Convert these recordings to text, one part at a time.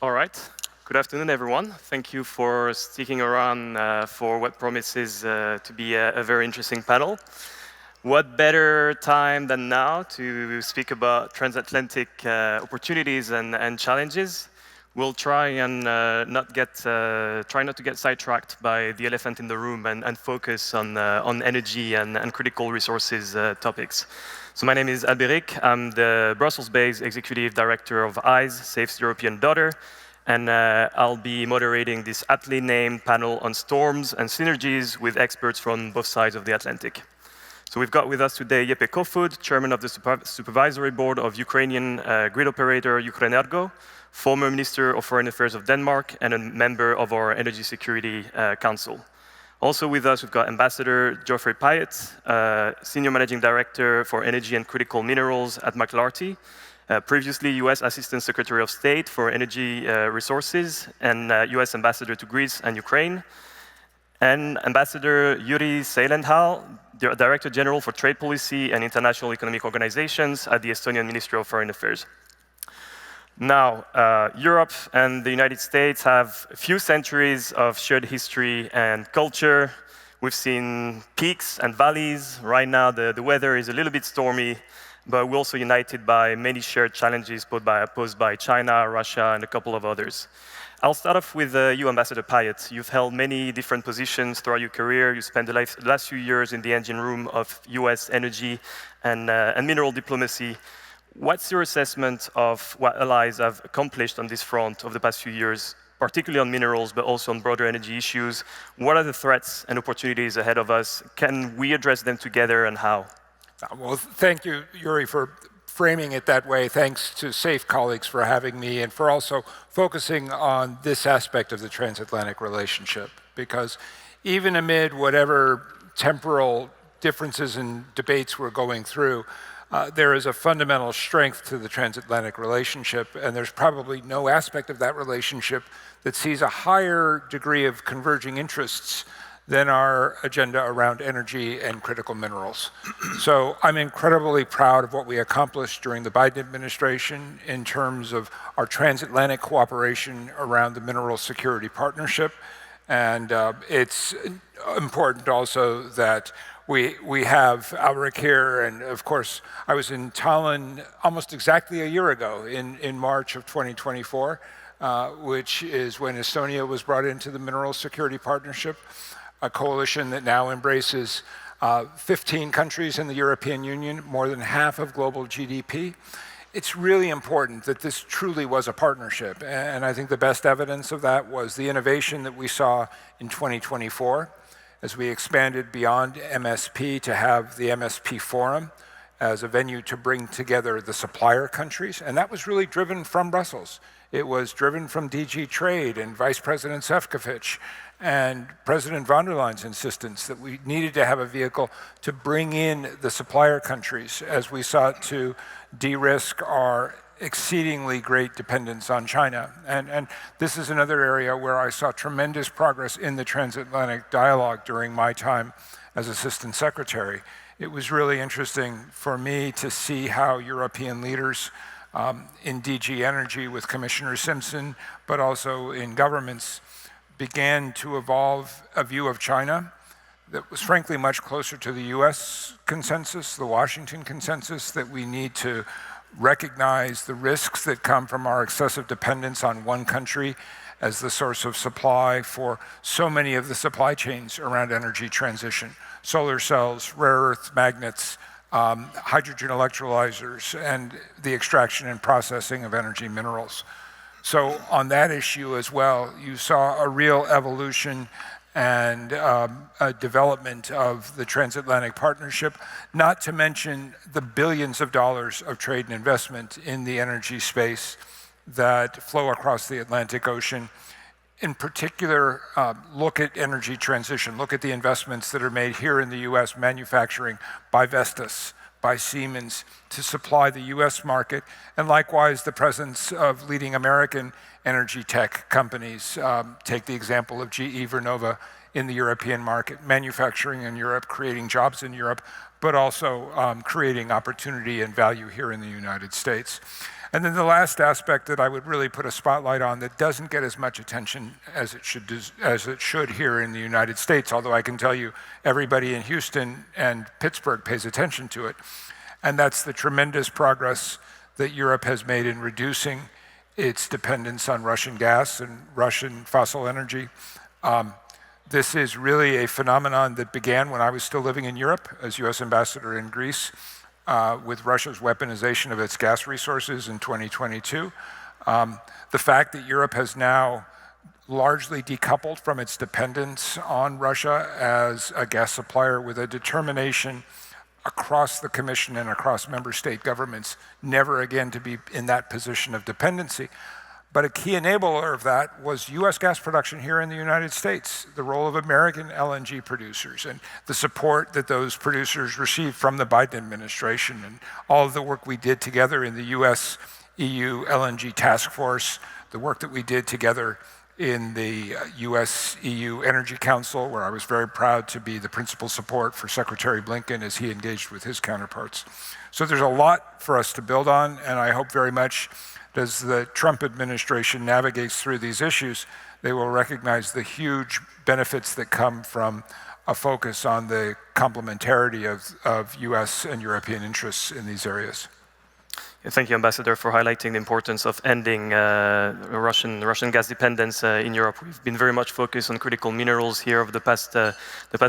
All right. Good afternoon, everyone. Thank you for sticking around for what promises to be a very interesting panel. What better time than now to speak about transatlantic opportunities and challenges? We'll try and try not to get sidetracked by the elephant in the room and focus on energy and critical resources topics. So my name is Alberic. I'm the Brussels-based executive director of EYES, Safe's European Daughter, and I'll be moderating this aptly named panel on storms and synergies with experts from both sides of the Atlantic. So we've got with us today Jeppe Kofod, chairman of the supervisory board of Ukrainian grid operator Ukrenergo, former Minister of Foreign Affairs of Denmark, and a member of our Energy Security Council. Also with us, we've got Ambassador Geoffrey Pyatt, Senior Managing Director for Energy and Critical Minerals at McLarty, previously US Assistant Secretary of State for Energy Resources and US Ambassador to Greece and Ukraine, and Ambassador Yuri Seilenthal, Director General for Trade Policy and International Economic Organizations at the Estonian Ministry of Foreign Affairs. Now, Europe and the United States have a few centuries of shared history and culture. We've seen peaks and valleys. Right now, the weather is a little bit stormy, but we're also united by many shared challenges posed by China, Russia, and a couple of others. I'll start off with you, Ambassador Pyatt. You've held many different positions throughout your career. You spent the last few years in the engine room of US energy and mineral diplomacy. What's your assessment of what allies have accomplished on this front over the past few years, particularly on minerals, but also on broader energy issues? What are the threats and opportunities ahead of us? Can we address them together, and how? Well, thank you, Yuri, for framing it that way. Thanks to SAFE colleagues for having me and for also focusing on this aspect of the transatlantic relationship. Because even amid whatever temporal differences and debates we're going through, there is a fundamental strength to the transatlantic relationship, and there's probably no aspect of that relationship that sees a higher degree of converging interests than our agenda around energy and critical minerals. So I'm incredibly proud of what we accomplished during the Biden administration in terms of our transatlantic cooperation around the Mineral Security Partnership. And it's important also that we have Alberic here, and of course, I was in Tallinn almost exactly a year ago in March of 2024, which is when Estonia was brought into the Mineral Security Partnership, a coalition that now embraces 15 countries in the European Union, more than half of global GDP. It's really important that this truly was a partnership, and I think the best evidence of that was the innovation that we saw in 2024, as we expanded beyond MSP to have the MSP Forum as a venue to bring together the supplier countries. And that was really driven from Brussels. It was driven from DG Trade and Vice President Šefčovič and President von der Leyen's insistence that we needed to have a vehicle to bring in the supplier countries as we sought to de-risk our exceedingly great dependence on China. And this is another area where I saw tremendous progress in the transatlantic dialogue during my time as Assistant Secretary. It was really interesting for me to see how European leaders in DG Energy with Commissioner Simpson, but also in governments, began to evolve a view of China that was frankly much closer to the US consensus, the Washington consensus, that we need to recognize the risks that come from our excessive dependence on one country as the source of supply for so many of the supply chains around energy transition: solar cells, rare earth magnets, hydrogen electrolyzers, and the extraction and processing of energy minerals. So on that issue as well, you saw a real evolution and a development of the transatlantic partnership, not to mention the billions of dollars of trade and investment in the energy space that flow across the Atlantic Ocean. In particular, look at energy transition, look at the investments that are made here in the US manufacturing by Vestas, by Siemens to supply the US market, and likewise the presence of leading American energy tech companies. Take the example of GE Vernova in the European market, manufacturing in Europe, creating jobs in Europe, but also creating opportunity and value here in the United States. And then the last aspect that I would really put a spotlight on that doesn't get as much attention as it should here in the United States, although I can tell you everybody in Houston and Pittsburgh pays attention to it, and that's the tremendous progress that Europe has made in reducing its dependence on Russian gas and Russian fossil energy. This is really a phenomenon that began when I was still living in Europe as US ambassador in Greece, with Russia's weaponization of its gas resources in 2022. The fact that Europe has now largely decoupled from its dependence on Russia as a gas supplier with a determination across the Commission and across member state governments never again to be in that position of dependency. But a key enabler of that was US gas production here in the United States, the role of American LNG producers and the support that those producers received from the Biden administration, and all of the work we did together in the US-EU LNG task force, the work that we did together in the US-EU Energy Council, where I was very proud to be the principal support for Secretary Blinken as he engaged with his counterparts. So there's a lot for us to build on, and I hope very much as the Trump administration navigates through these issues, they will recognize the huge benefits that come from a focus on the complementarity of US and European interests in these areas. Thank you, Ambassador, for highlighting the importance of ending Russian gas dependence in Europe. We've been very much focused on critical minerals here over the past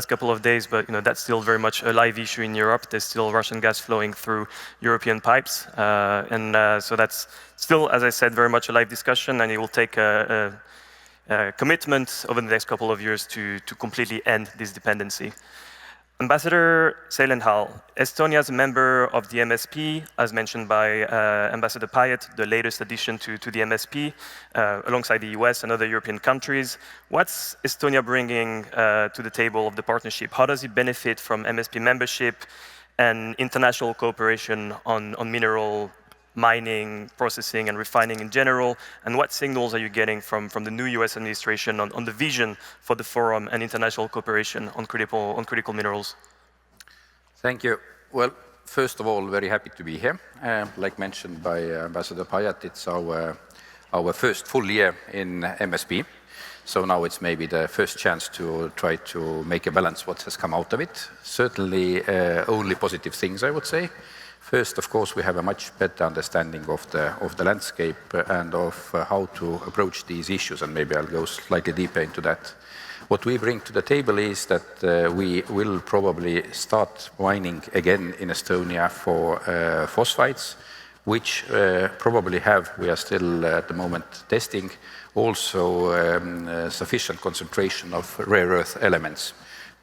couple of days, but that's still very much a live issue in Europe. There's still Russian gas flowing through European pipes, so that's still, as I said, very much a live discussion, and it will take a commitment over the next couple of years to completely end this dependency. Ambassador Seilenhall, Estonia is a member of the MSP, as mentioned by Ambassador Payet, the latest addition to the MSP, alongside the US and other European countries. What's Estonia bringing to the table of the partnership? How does it benefit from MSP membership and international cooperation on mineral mining, processing, and refining in general? And what signals are you getting from the new US administration on the vision for the forum and international cooperation on critical minerals? Thank you. Well, first of all, very happy to be here. Like mentioned by Ambassador Payet, it's our first full year in MSP. So now it's maybe the first chance to try to make a balance what has come out of it. Certainly only positive things, I would say. First, of course, we have a much better understanding of the landscape and of how to approach these issues, and maybe I'll go slightly deeper into that. What we bring to the table is that we will probably start mining again in Estonia for phosphites, which we are still at the moment testing, also sufficient concentration of rare earth elements,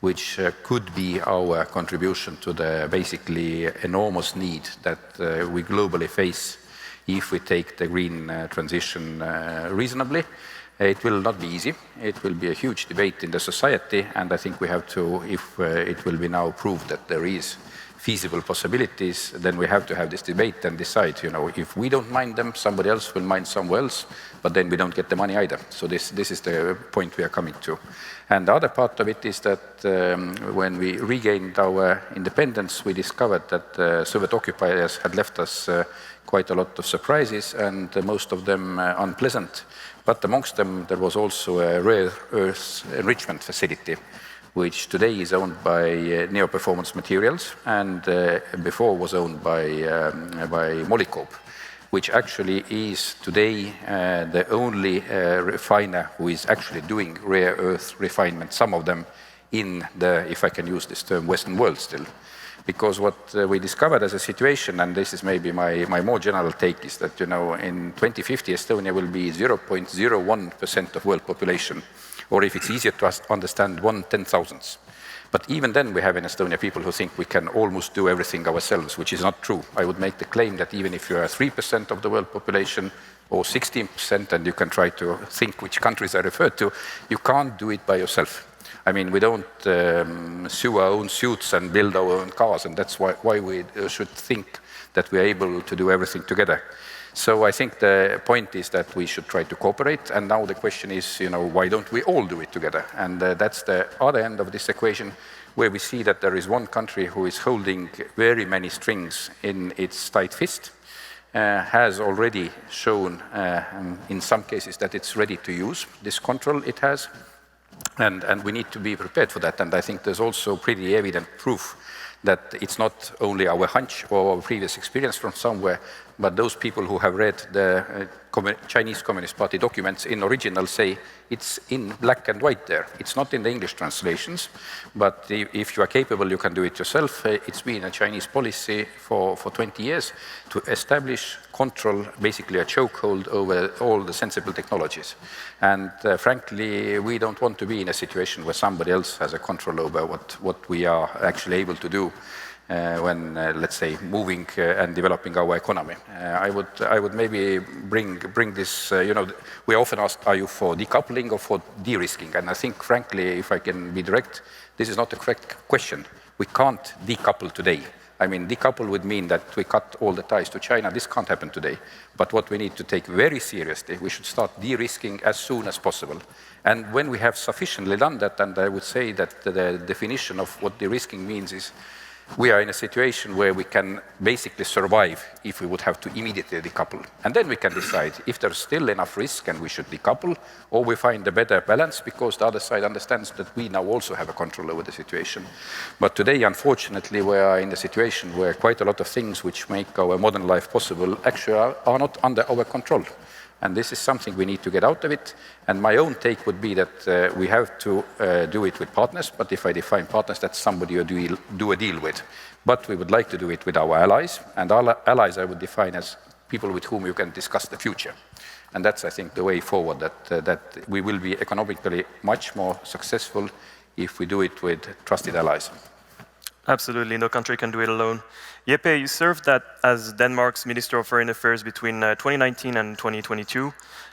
which could be our contribution to the basically enormous need that we globally face if we take the green transition reasonably. It will not be easy. It will be a huge debate in the society, and I think we have to, if it will be now proved that there is feasible possibilities, then we have to have this debate and decide, if we don't mine them, somebody else will mine somewhere else, but then we don't get the money either. So this is the point we are coming to. And the other part of it is that when we regained our independence, we discovered that Soviet occupiers had left us quite a lot of surprises, and most of them unpleasant. But amongst them, there was also a rare earth enrichment facility, which today is owned by Neo Performance Materials, and before was owned by Molycorp, which actually is today the only refiner who is actually doing rare earth refinement, some of them in the, if I can use this term, Western world still. Because what we discovered as a situation, and this is maybe my more general take, is that, in 2050, Estonia will be 0.01% of world population, or if it's easier to understand, 1/10,000th. But even then, we have in Estonia people who think we can almost do everything ourselves, which is not true. I would make the claim that even if you are 3% of the world population, or 16%, and you can try to think which countries I refer to, you can't do it by yourself. I mean, we don't sew our own suits and build our own cars, and that's why we should think that we are able to do everything together. So I think the point is that we should try to cooperate, and now the question is, why don't we all do it together? And that's the other end of this equation, where we see that there is one country who is holding very many strings in its tight fist, has already shown in some cases that it's ready to use this control it has, and we need to be prepared for that. And I think there's also pretty evident proof that it's not only our hunch or our previous experience from somewhere, but those people who have read the Chinese Communist Party documents in original say it's in black and white there. It's not in the English translations, but if you are capable, you can do it yourself. It's been a Chinese policy for 20 years to establish control, basically a chokehold over all the sensible technologies. And frankly, we don't want to be in a situation where somebody else has a control over what we are actually able to do when, let's say, moving and developing our economy. I would maybe bring this, we often asked, are you for decoupling or for de-risking? And I think, frankly, if I can be direct, this is not the correct question. We can't decouple today. I mean, decouple would mean that we cut all the ties to China. This can't happen today. But what we need to take very seriously, we should start de-risking as soon as possible. And when we have sufficiently done that, and I would say that the definition of what de-risking means is we are in a situation where we can basically survive if we would have to immediately decouple. And then we can decide if there's still enough risk and we should decouple, or we find a better balance because the other side understands that we now also have a control over the situation. But today, unfortunately, we are in a situation where quite a lot of things which make our modern life possible actually are not under our control. And this is something we need to get out of it. And my own take would be that we have to do it with partners, but if I define partners, that's somebody you do a deal with. But we would like to do it with our allies, and our allies I would define as people with whom you can discuss the future. And that's, I think, the way forward, that we will be economically much more successful if we do it with trusted allies. Absolutely, no country can do it alone. Jeppe, you served as Denmark's Minister of Foreign Affairs between 2019 and 2022.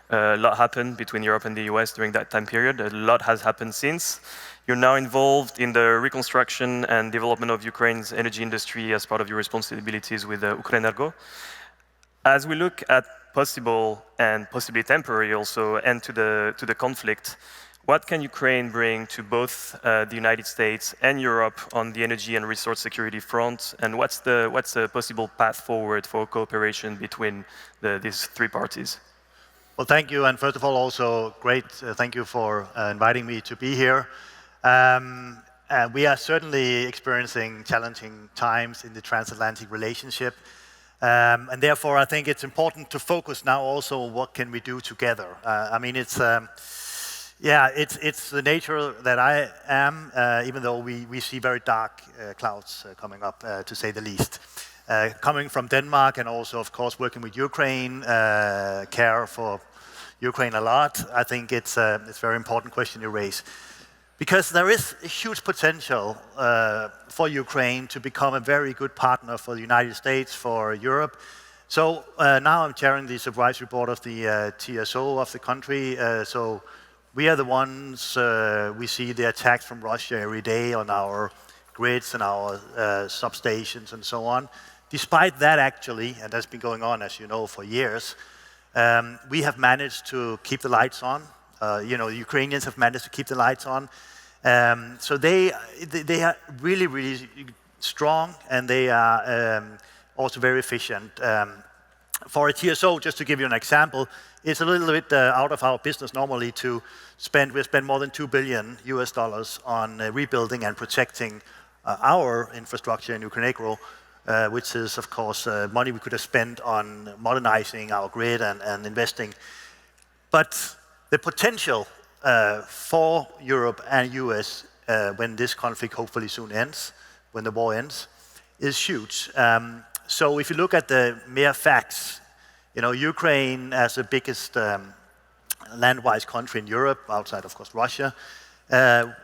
A lot happened between Europe and the US during that time period. A lot has happened since. You're now involved in the reconstruction and development of Ukraine's energy industry as part of your responsibilities with Ukrenergo. As we look at possible and possibly temporary also end to the conflict, what can Ukraine bring to both the United States and Europe on the energy and resource security front? And what's the possible path forward for cooperation between these three parties? Well, thank you. And first of all, also great. Thank you for inviting me to be here. We are certainly experiencing challenging times in the transatlantic relationship. And therefore, I think it's important to focus now also on what can we do together. I mean, it's the nature that I am, even though we see very dark clouds coming up, to say the least. Coming from Denmark and also, of course, working with Ukraine, care for Ukraine a lot, I think it's a very important question you raise. Because there is a huge potential for Ukraine to become a very good partner for the United States, for Europe. So now I'm chairing the supervisory board of the TSO of the country. So we are the ones, we see the attacks from Russia every day on our grids and our substations and so on. Despite that, actually, and that's been going on, as you know, for years, we have managed to keep the lights on. The Ukrainians have managed to keep the lights on. So they are really, really strong, and they are also very efficient. For a TSO, just to give you an example, it's a little bit out of our business normally to spend. We spend more than $2 billion on rebuilding and protecting our infrastructure in Ukrenergo, which is, of course, money we could have spent on modernizing our grid and investing. But the potential for Europe and US when this conflict hopefully soon ends, when the war ends, is huge. So if you look at the mere facts, Ukraine as the biggest land-wise country in Europe, outside of course Russia, have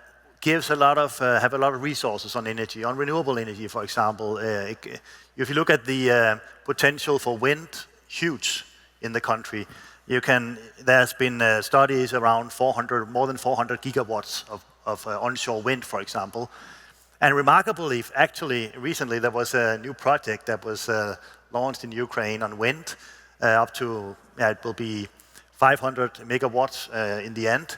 a lot of resources on energy, on renewable energy, for example. If you look at the potential for wind, huge in the country. There's been studies around more than 400 gigawatts of onshore wind, for example. And remarkably, actually, recently there was a new project that was launched in Ukraine on wind. up to, it will be 500 megawatts in the end.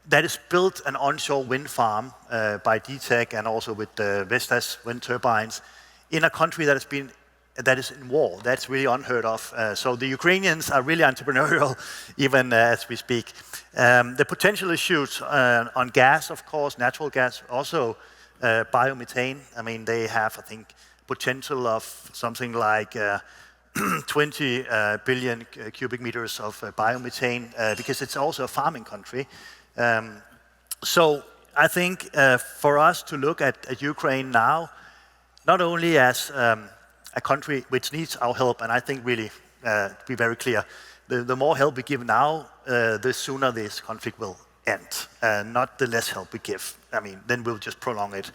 That is built an onshore wind farm by DTEC and also with Vestas wind turbines in a country that is in war. That's really unheard of. So the Ukrainians are really entrepreneurial, even as we speak. The potential is huge on gas, of course, natural gas, also biomethane. I mean, they have, I think, potential of something like 20 billion cubic meters of biomethane because it's also a farming country. So I think for us to look at Ukraine now, not only as a country which needs our help, and I think really, to be very clear, the more help we give now, the sooner this conflict will end, not the less help we give. I mean, then we'll just prolong it.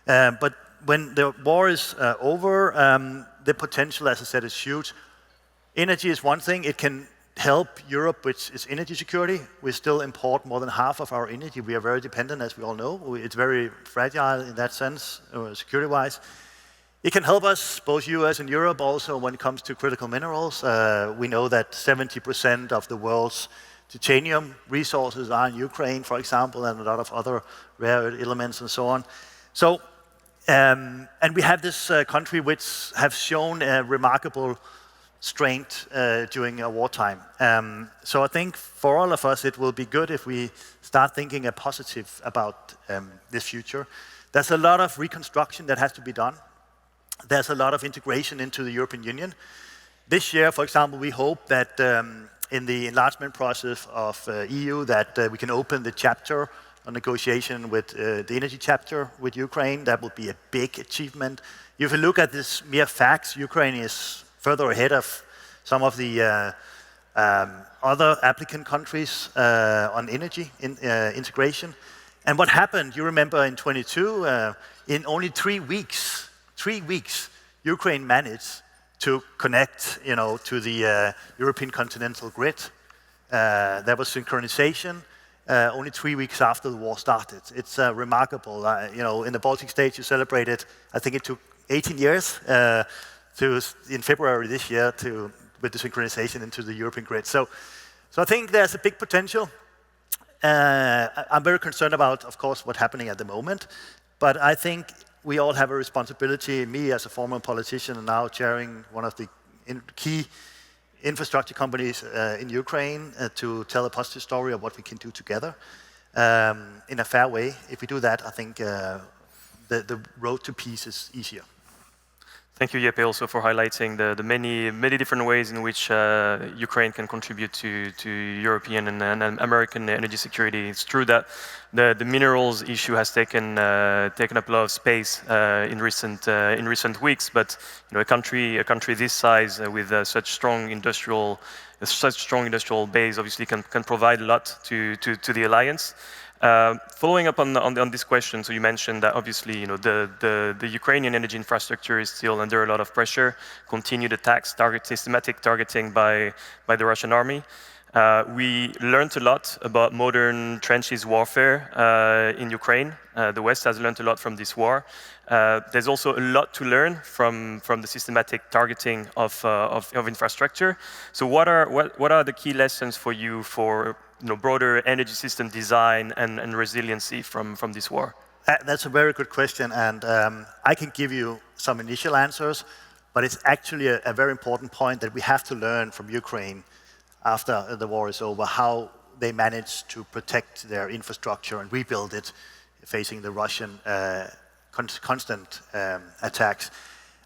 But when the war is over, the potential, as I said, is huge. Energy is one thing. It can help Europe with its energy security. We still import more than half of our energy. We are very dependent, as we all know. It's very fragile in that sense, security-wise. It can help us, both US and Europe, also when it comes to critical minerals. We know that 70% of the world's titanium resources are in Ukraine, for example, and a lot of other rare earth elements and so on. So, and we have this country which have shown a remarkable strength during a wartime. So I think for all of us, it will be good if we start thinking a positive about this future. There's a lot of reconstruction that has to be done. There's a lot of integration into the European Union. This year, for example, we hope that in the enlargement process of EU that we can open the chapter on negotiation with the energy chapter with Ukraine. That will be a big achievement. If you look at this mere facts, Ukraine is further ahead of some of the other applicant countries on energy integration. And what happened, you remember in 22, in only 3 weeks, Ukraine managed to connect, to the European continental grid. There was synchronization only 3 weeks after the war started. It's remarkable. In the Baltic states, you celebrated, I think it took 18 years in February this year with the synchronization into the European grid. So I think there's a big potential. I'm very concerned about, of course, what's happening at the moment. But I think we all have a responsibility, me as a former politician and now chairing one of the key infrastructure companies in Ukraine, to tell a positive story of what we can do together in a fair way. If we do that, I think the road to peace is easier. Thank you, Jeppe, also for highlighting the many different ways in which Ukraine can contribute to European and American energy security. It's true that the minerals issue has taken up a lot of space in recent weeks, but a country this size with such strong industrial base obviously can provide a lot to the alliance. Following up on this question, so you mentioned that obviously the Ukrainian energy infrastructure is still under a lot of pressure, continued attacks, systematic targeting by the Russian army. We learned a lot about modern trenches warfare in Ukraine. The West has learned a lot from this war. There's also a lot to learn from the systematic targeting of infrastructure. So what are the key lessons for you for broader energy system design and resiliency from this war? That's a very good question, and I can give you some initial answers, but it's actually a very important point that we have to learn from Ukraine after the war is over, how they managed to protect their infrastructure and rebuild it facing the Russian constant attacks.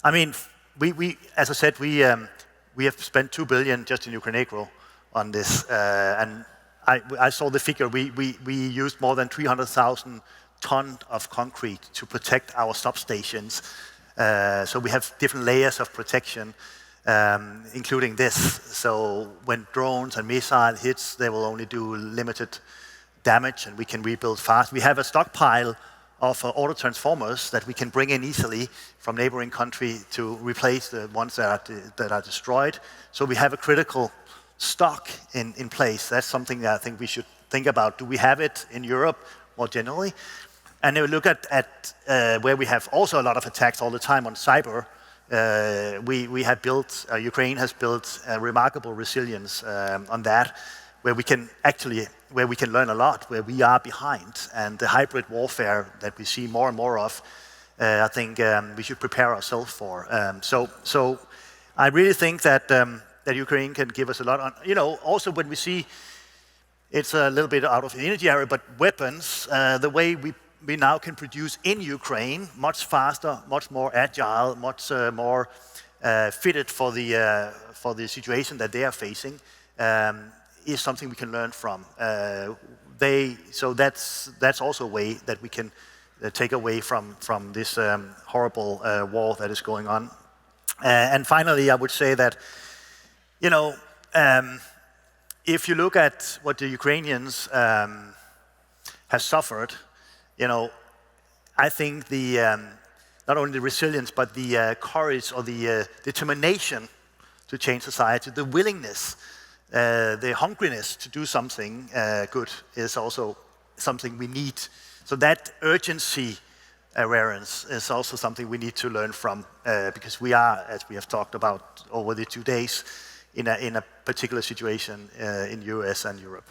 I mean, we as I said, we have spent 2 billion just in Ukraine on this, and I saw the figure. We used more than 300,000 tons of concrete to protect our substations. So we have different layers of protection, including this. So when drones and missiles hits, they will only do limited damage, and we can rebuild fast. We have a stockpile of auto transformers that we can bring in easily from neighboring country to replace the ones that are destroyed. So we have a critical stock in place. That's something that I think we should think about. Do we have it in Europe more generally? And if we look at where we have also a lot of attacks all the time on cyber, we have built, Ukraine has built a remarkable resilience on that, where we can learn a lot, where we are behind, and the hybrid warfare that we see more and more of, I think we should prepare ourselves for. So I really think that that Ukraine can give us a lot on, also when we see, it's a little bit out of the energy area, but weapons, the way we now can produce in Ukraine much faster, much more agile, much more fitted for the situation that they are facing, is something we can learn from. So that's also a way that we can take away from this horrible war that is going on. And finally, I would say that, if you look at what the Ukrainians have suffered, I think not only the resilience, but the courage or the determination to change society, the willingness, the hungriness to do something good is also something we need. So that urgency awareness is also something we need to learn from, because we are, as we have talked about over the 2 days, in a particular situation in US and Europe.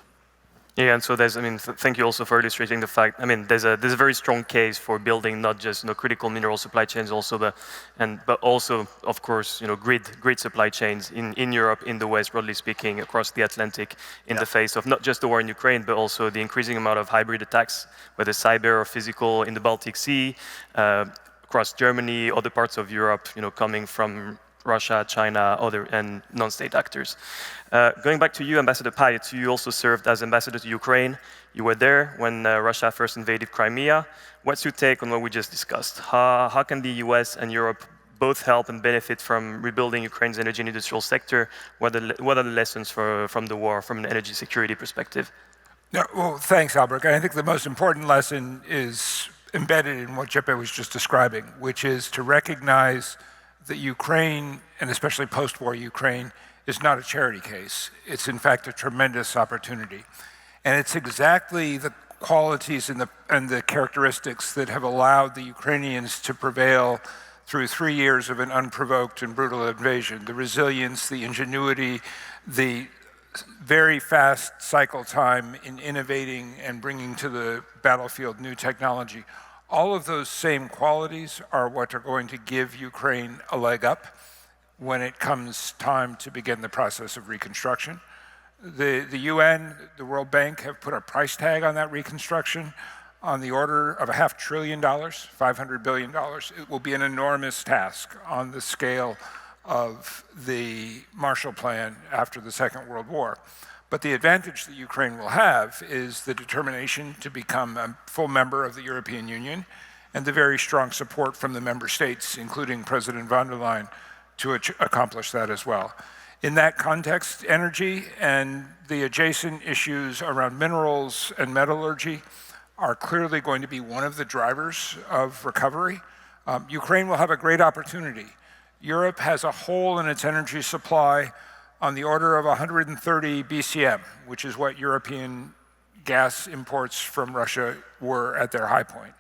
Yeah, and so thank you also for illustrating the fact. There's a very strong case for building not just critical mineral supply chains, but also, of course, grid supply chains in Europe, in the West, broadly speaking, across the Atlantic, in the face of not just the war in Ukraine, but also the increasing amount of hybrid attacks, whether cyber or physical, in the Baltic Sea, across Germany, other parts of Europe, coming from Russia, China, and non-state actors. Going back to you, Ambassador Pyatt, you also served as ambassador to Ukraine. You were there when Russia first invaded Crimea. What's your take on what we just discussed? How can the US and Europe both help and benefit from rebuilding Ukraine's energy and industrial sector? What are the lessons from the war from an energy security perspective? No, well, thanks, Albert. I think the most important lesson is embedded in what Jeppe was just describing, which is to recognize that Ukraine, and especially post-war Ukraine, is not a charity case. It's in fact a tremendous opportunity. And it's exactly the qualities and the characteristics that have allowed the Ukrainians to prevail through 3 years of an unprovoked and brutal invasion. The resilience, the ingenuity, the very fast cycle time in innovating and bringing to the battlefield new technology. All of those same qualities are what are going to give Ukraine a leg up when it comes time to begin the process of reconstruction. The UN, the World Bank have put a price tag on that reconstruction on the order of $500 billion, $500 billion. It will be an enormous task on the scale of the Marshall Plan after the Second World War. But the advantage that Ukraine will have is the determination to become a full member of the European Union and the very strong support from the member states, including President von der Leyen, to accomplish that as well. In that context, energy and the adjacent issues around minerals and metallurgy are clearly going to be one of the drivers of recovery. Ukraine will have a great opportunity. Europe has a hole in its energy supply on the order of 130 BCM, which is what European gas imports from Russia were at their high point.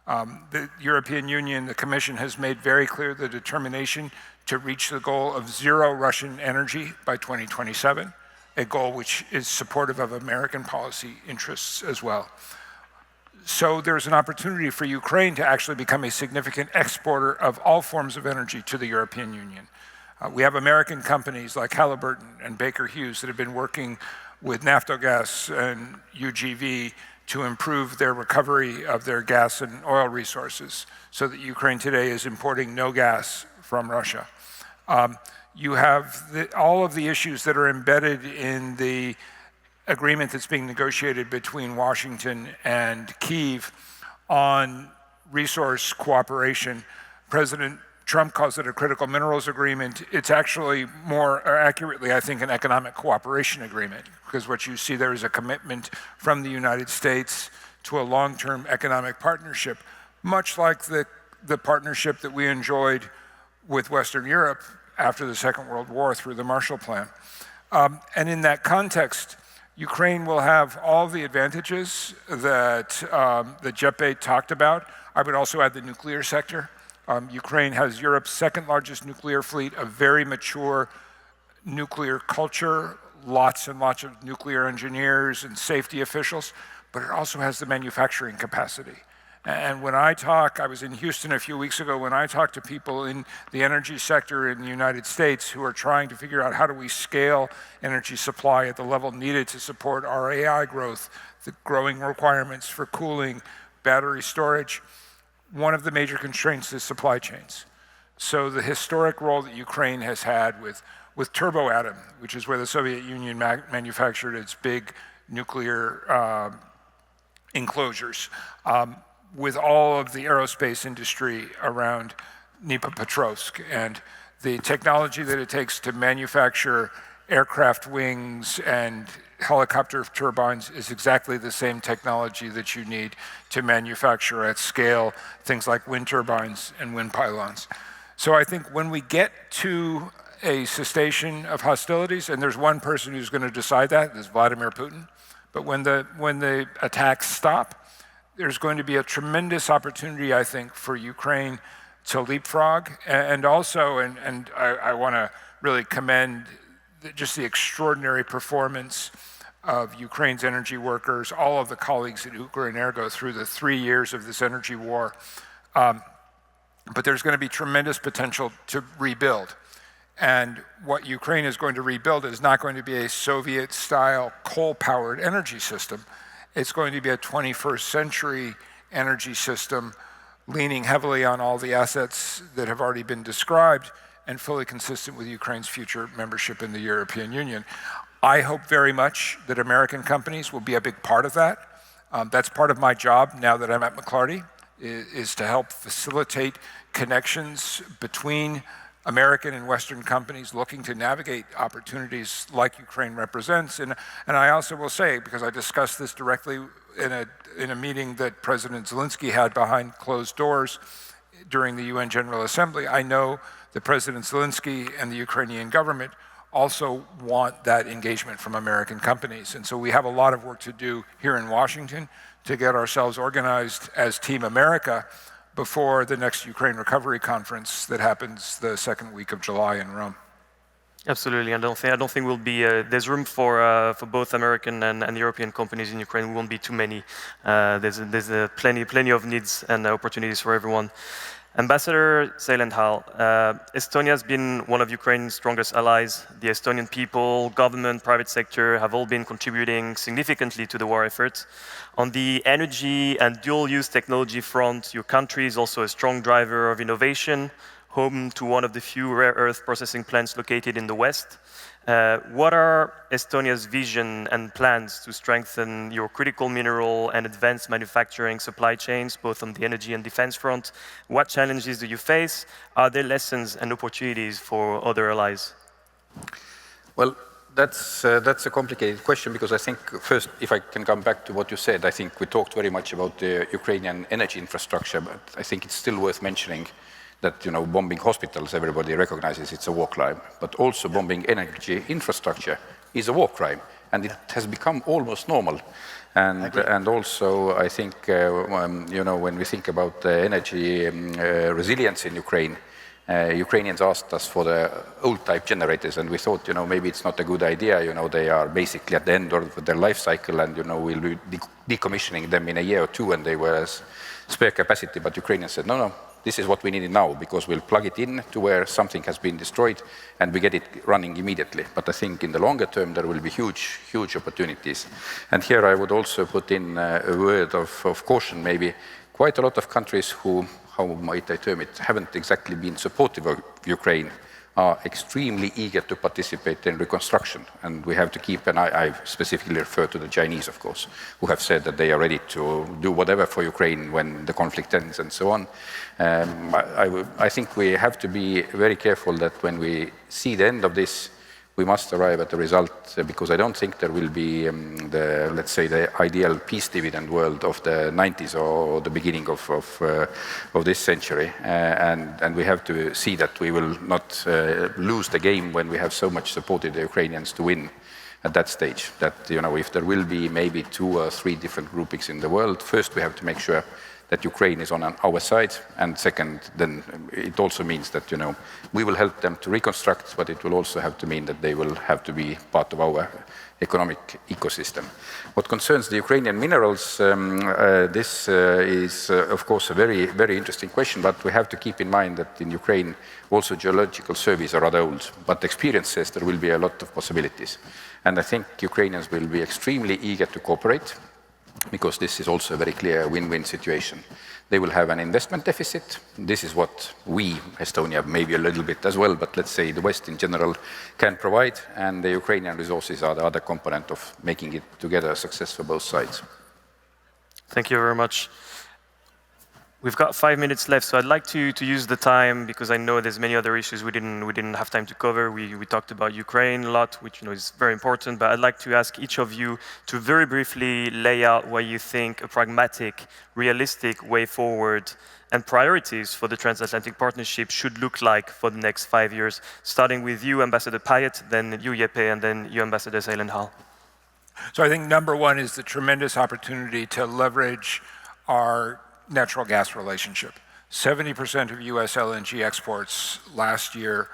The European Union, the Commission, has made very clear the determination to reach the goal of zero Russian energy by 2027, a goal which is supportive of American policy interests as well. So there's an opportunity for Ukraine to actually become a significant exporter of all forms of energy to the European Union. We have American companies like Halliburton and Baker Hughes that have been working with Naftogaz and UGV to improve their recovery of their gas and oil resources so that Ukraine today is importing no gas from Russia. You have all of the issues that are embedded in the agreement that's being negotiated between Washington and Kyiv on resource cooperation. President Trump calls it a critical minerals agreement. It's actually more accurately, I think, an economic cooperation agreement, because what you see there is a commitment from the United States to a long-term economic partnership, much like the partnership that we enjoyed with Western Europe after the Second World War through the Marshall Plan. And in that context, Ukraine will have all the advantages that Jeppe talked about. I would also add the nuclear sector. Ukraine has Europe's second largest nuclear fleet, a very mature nuclear culture, lots and lots of nuclear engineers and safety officials, but it also has the manufacturing capacity. And when I talk, I was in Houston a few weeks ago, when I talk to people in the energy sector in the United States who are trying to figure out how do we scale energy supply at the level needed to support our AI growth, the growing requirements for cooling, battery storage, one of the major constraints is supply chains. So the historic role that Ukraine has had with turboatom, which is where the Soviet Union manufactured its big nuclear enclosures, with all of the aerospace industry around Dnipropetrovsk and the technology that it takes to manufacture aircraft wings and helicopter turbines is exactly the same technology that you need to manufacture at scale things like wind turbines and wind pylons. So I think when we get to a cessation of hostilities, and there's one person who's going to decide that, is Vladimir Putin, but when the attacks stop, there's going to be a tremendous opportunity, I think, for Ukraine to leapfrog. And also, and I want to really commend just the extraordinary performance of Ukraine's energy workers, all of the colleagues at Ukrenergo through the 3 years of this energy war. But there's going to be tremendous potential to rebuild. And what Ukraine is going to rebuild is not going to be a Soviet-style coal-powered energy system. It's going to be a 21st century energy system leaning heavily on all the assets that have already been described and fully consistent with Ukraine's future membership in the European Union. I hope very much that American companies will be a big part of that. That's part of my job now that I'm at McClarty, is to help facilitate connections between American and Western companies looking to navigate opportunities like Ukraine represents. And I also will say, because I discussed this directly in a meeting that President Zelensky had behind closed doors during the UN General Assembly, I know that President Zelensky and the Ukrainian government also want that engagement from American companies. And so we have a lot of work to do here in Washington to get ourselves organized as Team America before the next Ukraine Recovery Conference that happens the second week of July in Rome. Absolutely, I don't think we'll be. There's room for both American and European companies in Ukraine. We won't be too many. There's plenty of needs and opportunities for everyone. Ambassador Seilenthal, Estonia has been one of Ukraine's strongest allies. The Estonian people, government, private sector have all been contributing significantly to the war effort. On the energy and dual-use technology front, your country is also a strong driver of innovation, home to one of the few rare earth processing plants located in the West. What are Estonia's vision and plans to strengthen your critical mineral and advanced manufacturing supply chains, both on the energy and defense front? What challenges do you face? Are there lessons and opportunities for other allies? Well, that's a complicated question, because I think first, if I can come back to what you said, I think we talked very much about the Ukrainian energy infrastructure, but I think it's still worth mentioning that, you know, bombing hospitals, everybody recognizes it's a war crime, but also bombing energy infrastructure is a war crime, and it has become almost normal. And also, I think, you know, when we think about energy resilience in Ukraine, Ukrainians asked us for the old type generators, and we thought, you know, maybe it's not a good idea, you know, they are basically at the end of their life cycle, and, you know, we'll be decommissioning them in a year or two, and they were as spare capacity. But Ukrainians said, no, this is what we need now, because we'll plug it in to where something has been destroyed and we get it running immediately. But I think in the longer term there will be huge opportunities. And here I would also put in a word of caution. Maybe quite a lot of countries who, how might I term it, haven't exactly been supportive of Ukraine are extremely eager to participate in reconstruction. And we have to keep, and I specifically refer to the Chinese, of course, who have said that they are ready to do whatever for Ukraine when the conflict ends and so on. I think we have to be very careful that when we see the end of this, we must arrive at a result, because I don't think there will be let's say, the ideal peace dividend world of the 90s or the beginning of this century. And we have to see that we will not lose the game when we have so much supported the Ukrainians to win at that stage. That, you know, if there will be maybe 2 or 3 different groupings in the world, first we have to make sure that Ukraine is on our side, and second, then it also means that we will help them to reconstruct, but it will also have to mean that they will have to be part of our economic ecosystem. What concerns the Ukrainian minerals, this is of course a very, very interesting question, but we have to keep in mind that in Ukraine also geological surveys are rather old, but experience says there will be a lot of possibilities. And I think Ukrainians will be extremely eager to cooperate, because this is also a very clear win-win situation. They will have an investment deficit. This is what we, Estonia, maybe a little bit as well, but let's say the West in general can provide, and the Ukrainian resources are the other component of making it together a success for both sides. Thank you very much. We've got 5 minutes left, so I'd like to use the time, because I know there's many other issues we didn't have time to cover. We talked about Ukraine a lot, which is very important, but I'd like to ask each of you to very briefly lay out what you think a pragmatic, realistic way forward and priorities for the Transatlantic Partnership should look like for the next 5 years, starting with you, Ambassador Payet, then you, Jeppe, and then you, Ambassador Seilenhal. So I think number one is the tremendous opportunity to leverage our natural gas relationship. 70% of US LNG exports last year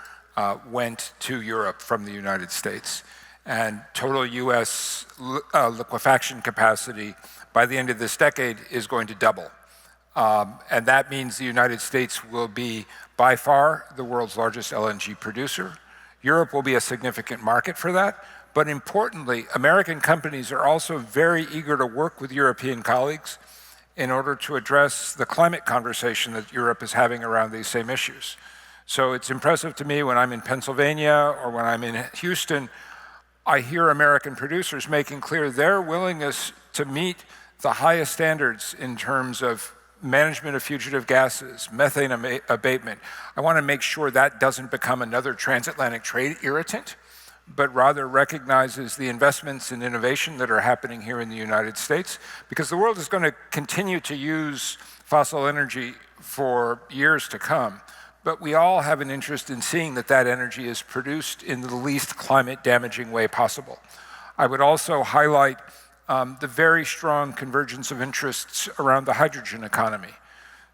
went to Europe from the United States. And total US liquefaction capacity by the end of this decade is going to double. And that means the United States will be by far the world's largest LNG producer. Europe will be a significant market for that. But importantly, American companies are also very eager to work with European colleagues in order to address the climate conversation that Europe is having around these same issues. So it's impressive to me when I'm in Pennsylvania or when I'm in Houston, I hear American producers making clear their willingness to meet the highest standards in terms of management of fugitive gases, methane abatement. I want to make sure that doesn't become another transatlantic trade irritant, but rather recognizes the investments in innovation that are happening here in the United States, because the world is going to continue to use fossil energy for years to come. But we all have an interest in seeing that that energy is produced in the least climate damaging way possible. I would also highlight the very strong convergence of interests around the hydrogen economy.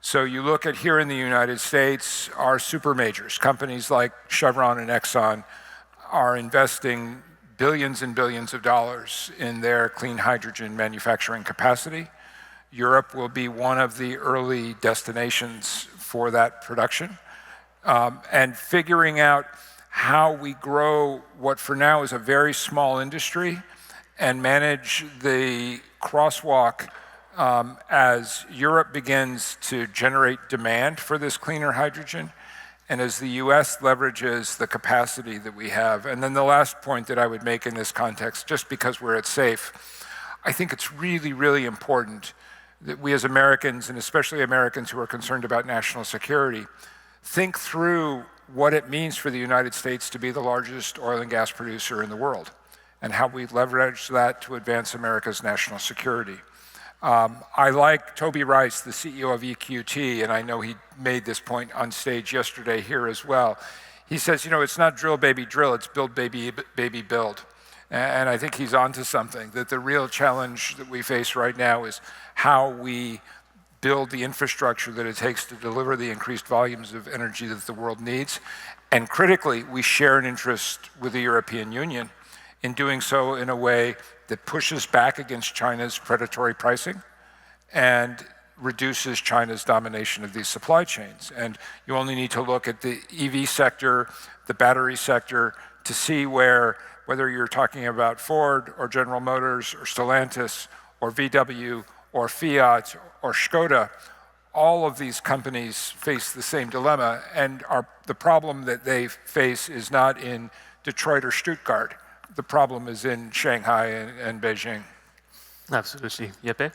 So you look at here in the United States, our super majors, companies like Chevron and Exxon, are investing billions and billions of dollars in their clean hydrogen manufacturing capacity. Europe will be one of the early destinations for that production. And figuring out how we grow what for now is a very small industry and manage the crosswalk as Europe begins to generate demand for this cleaner hydrogen, and as the US leverages the capacity that we have. And then the last point that I would make in this context, just because we're at SAFE, I think it's really, really important that we as Americans, and especially Americans who are concerned about national security, think through what it means for the United States to be the largest oil and gas producer in the world, and how we leverage that to advance America's national security. I like Toby Rice, the CEO of EQT, and I know he made this point on stage yesterday here as well. He says, it's not drill, baby, drill, it's build, baby, baby, build. And I think he's onto something, that the real challenge that we face right now is how we build the infrastructure that it takes to deliver the increased volumes of energy that the world needs. And critically, we share an interest with the European Union in doing so in a way that pushes back against China's predatory pricing and reduces China's domination of these supply chains. And you only need to look at the EV sector, the battery sector, to see whether you're talking about Ford or General Motors or Stellantis or VW or Fiat or Skoda, all of these companies face the same dilemma, and the problem that they face is not in Detroit or Stuttgart. The problem is in Shanghai and Beijing. Absolutely. Jeppe?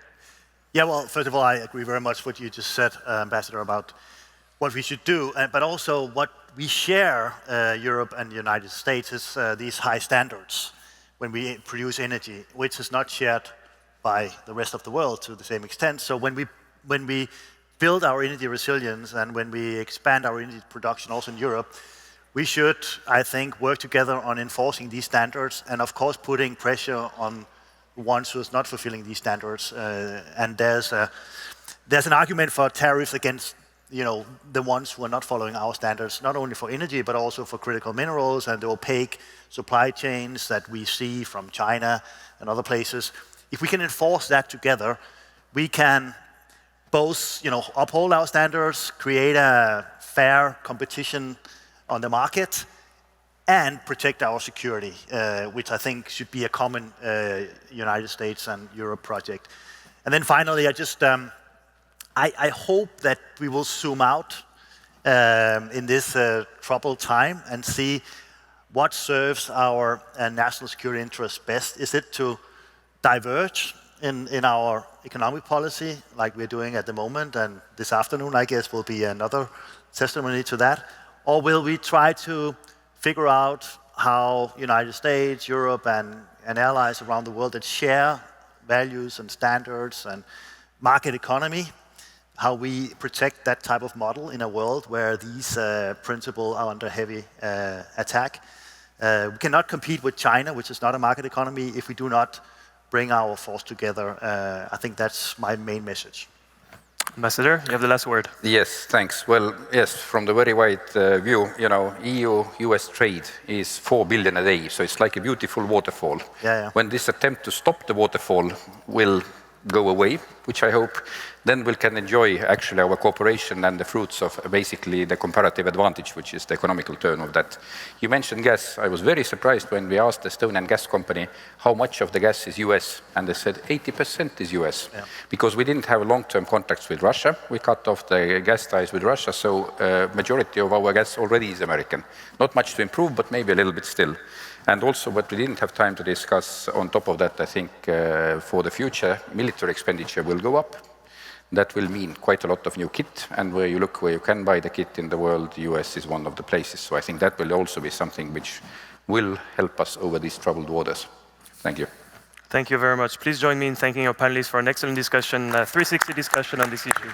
Yeah, well, first of all, I agree very much what you just said, Ambassador, about what we should do, but also what we share, Europe and the United States, is these high standards when we produce energy, which is not shared by the rest of the world to the same extent. So when we build our energy resilience and when we expand our energy production also in Europe, we should, I think, work together on enforcing these standards and, of course, putting pressure on the ones who are not fulfilling these standards. And there's There's an argument for tariffs against the ones who are not following our standards, not only for energy, but also for critical minerals and the opaque supply chains that we see from China and other places. If we can enforce that together, we can both uphold our standards, create a fair competition on the market, and protect our security, which I think should be a common United States and Europe project. And then finally, I hope that we will zoom out in this troubled time and see what serves our national security interests best. Is it to diverge in our economic policy like we're doing at the moment, and this afternoon, I guess, will be another testimony to that? Or will we try to figure out how United States, Europe, and allies around the world that share values and standards and market economy, how we protect that type of model in a world where these principles are under heavy attack? We cannot compete with China, which is not a market economy, if we do not bring our force together. I think that's my main message. Ambassador, you have the last word. Yes, thanks. Well, yes, from the very wide view, EU-US trade is 4 billion a day, so it's like a beautiful waterfall. Yeah. When this attempt to stop the waterfall will go away, which I hope, then we can enjoy actually our cooperation and the fruits of basically the comparative advantage, which is the economical turn of that. You mentioned gas. I was very surprised when we asked the Estonian gas company how much of the gas is US, and they said 80% is US, because we didn't have long-term contracts with Russia. We cut off the gas ties with Russia, so majority of our gas already is American. Not much to improve, but maybe a little bit still. And also, what we didn't have time to discuss on top of that, I think for the future, military expenditure will go up. That will mean quite a lot of new kit, and where you look where you can buy the kit in the world, the US is one of the places. So I think that will also be something which will help us over these troubled waters. Thank you. Thank you very much. Please join me in thanking our panelists for an excellent discussion, 360 discussion on this issue.